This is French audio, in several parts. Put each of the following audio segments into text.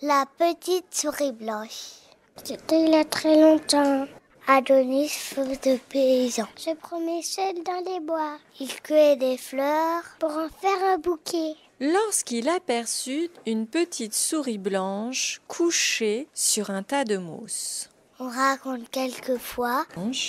La petite souris blanche. C'était il y a très longtemps. Adonis, fils de paysan, se promenait seul dans les bois. Il cueillait des fleurs pour en faire un bouquet. Lorsqu'il aperçut une petite souris blanche couchée sur un tas de mousse. On raconte quelquefois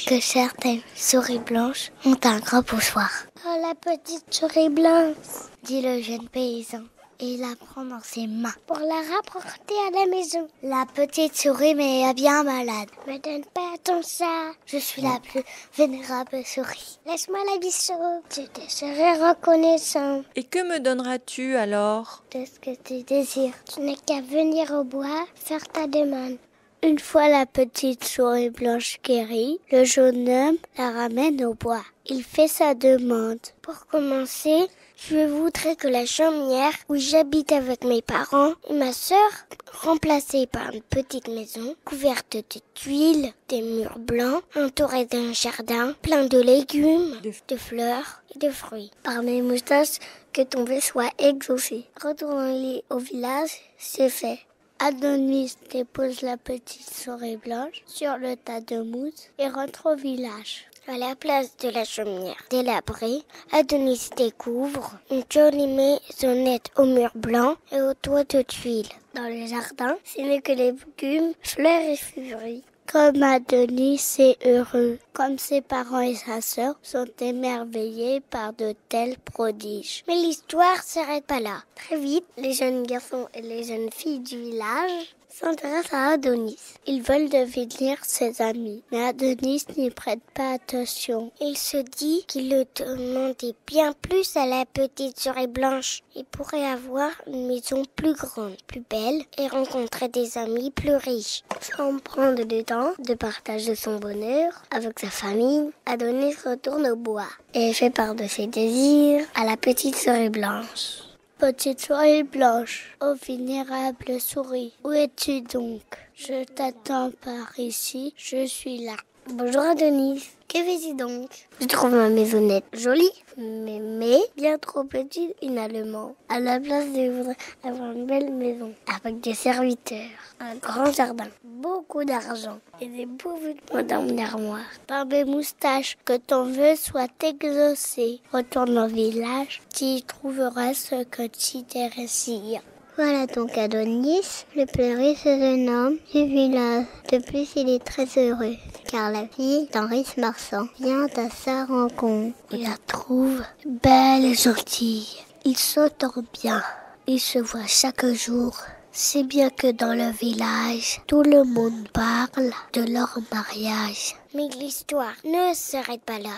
que certaines souris blanches ont un grand poussoir. « Oh, la petite souris blanche !» dit le jeune paysan. Et il la prend dans ses mains pour la rapporter à la maison. La petite souris est bien malade. « Me donne pas ton ça. Je suis la plus vénérable souris. Laisse-moi la bisou. Je te serai reconnaissant. » Et que me donneras-tu alors ? De ce que tu désires. Tu n'as qu'à venir au bois faire ta demande. Une fois la petite souris blanche guérie, le jeune homme la ramène au bois. Il fait sa demande. Pour commencer, je voudrais que la chaumière où j'habite avec mes parents et ma sœur, remplacée par une petite maison couverte de tuiles, des murs blancs, entourée d'un jardin plein de légumes, de fleurs et de fruits. Par mes moustaches, que ton vœu soit exaucé. Retournons au village, c'est fait. Adonis dépose la petite souris blanche sur le tas de mousse et rentre au village. À la place de la chaumière délabrée, Adonis découvre une jolie maisonnette aux murs blancs et aux toits de tuiles. Dans le jardin, ce n'est que les légumes, fleurs et fruits. Comme Adonis est heureux, comme ses parents et sa sœur sont émerveillés par de tels prodiges. Mais l'histoire s'arrête pas là. Très vite, les jeunes garçons et les jeunes filles du village s'intéressent à Adonis. Ils veulent devenir ses amis, mais Adonis n'y prête pas attention. Il se dit qu'il le demandait bien plus à la petite souris blanche. Il pourrait avoir une maison plus grande, plus belle et rencontrer des amis plus riches. Sans prendre le temps de partager son bonheur avec sa famille, Adonis retourne au bois et fait part de ses désirs à la petite souris blanche. Petite souris blanche, ô vénérable souris, où es-tu donc? Je t'attends par ici, je suis là. Bonjour Adonis, que fais-tu donc? Je trouve ma maisonnette jolie, mais bien trop petite finalement. À la place, je voudrais avoir une belle maison, avec des serviteurs, un grand jardin, beaucoup d'argent et des beaux vêtements dans mon armoire. Par mes moustaches, que ton vœu soit exaucé. Retourne au village, tu y trouveras ce que tu désires. Voilà donc Adonis, le plus riche jeune homme du village. De plus, il est très heureux, car la fille d'Henri Marsan vient à sa rencontre. Il la trouve belle et gentille. Ils s'entendent bien. Ils se voient chaque jour. C'est bien que dans le village, tout le monde parle de leur mariage. Mais l'histoire ne s'arrête pas là.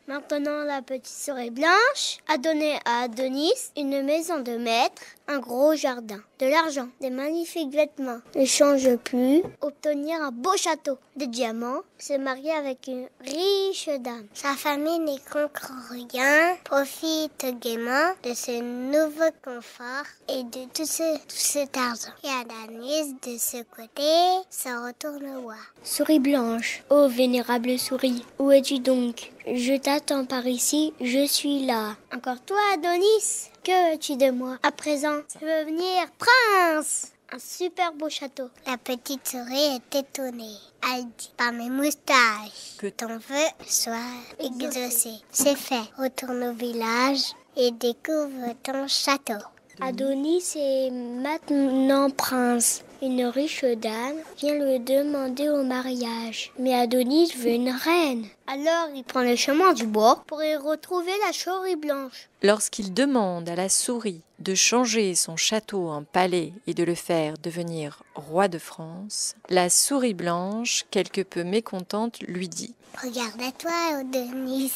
Maintenant, la petite souris blanche a donné à Adonis une maison de maître, un gros jardin, de l'argent, des magnifiques vêtements. Ne change plus, obtenir un beau château, des diamants, se marier avec une riche dame. Sa famille n'y comprend rien, profite gaiement de ce nouveau confort et de tout cet argent. Et Adonis, de ce côté, s'en retourne au bois. Souris blanche, ô vénérable souris, où es-tu donc? Je t'attends par ici, je suis là. Encore toi, Adonis? Que veux-tu de moi? À présent, je veux venir prince! Un super beau château. La petite souris est étonnée. Elle dit, par mes moustaches, que ton vœu soit exaucé. C'est fait. Retourne au village et découvre ton château. Adonis est maintenant prince. Une riche dame vient le demander au mariage. Mais Adonis veut une reine. Alors il prend le chemin du bois pour y retrouver la souris blanche. Lorsqu'il demande à la souris de changer son château en palais et de le faire devenir roi de France, la souris blanche, quelque peu mécontente, lui dit « Regarde à toi, Adonis.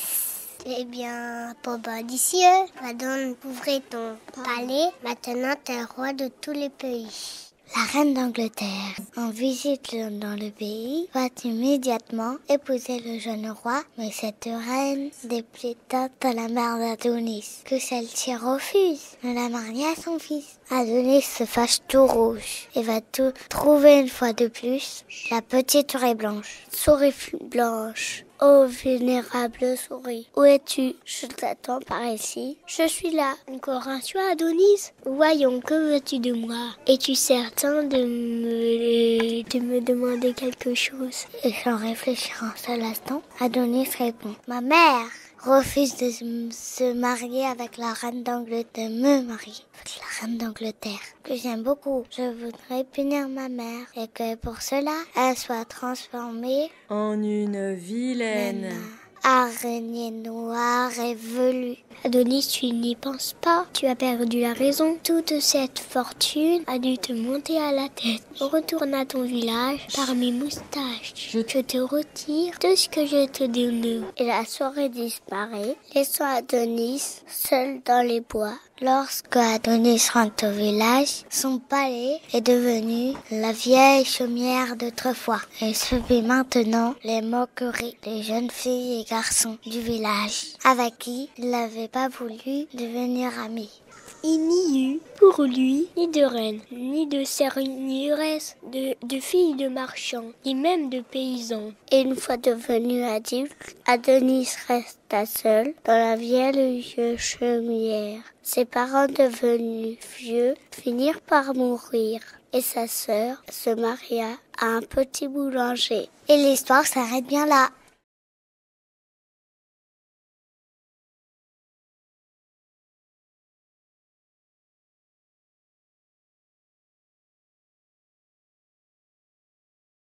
Eh bien, pauvre d'ici, va donc ouvrir ton palais. Maintenant, t'es roi de tous les pays. » La reine d'Angleterre, en visite dans le pays, va immédiatement épouser le jeune roi, mais cette reine déplaît tant à la mère d'Adonis que celle-ci refuse de la marier à son fils. Adonis se fâche tout rouge et va tout trouver une fois de plus la petite souris blanche. Souris blanche, Ô vénérable souris, où es-tu? Je t'attends par ici. Je suis là. Encore un soir, Adonis? Voyons, que veux-tu de moi? Es-tu certain de me demander quelque chose? Et sans réfléchir un seul instant, Adonis répond: ma mère refuse de se marier avec la reine d'Angleterre, me marier avec la reine d'Angleterre, que j'aime beaucoup. Je voudrais punir ma mère et que pour cela, elle soit transformée en une vilaine araignée noire et velue. Adonis, tu n'y penses pas. Tu as perdu la raison. Toute cette fortune a dû te monter à la tête. Retourne à ton village par mes moustaches. Je te retire tout ce que je te donne. Et la soirée disparaît, laissant Adonis seul dans les bois. Lorsque Adonis rentre au village, son palais est devenu la vieille chaumière d'autrefois. Et subit maintenant les moqueries des jeunes filles et garçons du village, avec qui il n'avait pas voulu devenir ami. Il n'y eut pour lui ni de reine, ni de seigneuresses, de filles de marchands, ni même de paysans. Et une fois devenu adulte, Adonis resta seul dans la vieille chaumière. Ses parents devenus vieux finirent par mourir et sa sœur se maria à un petit boulanger. Et l'histoire s'arrête bien là.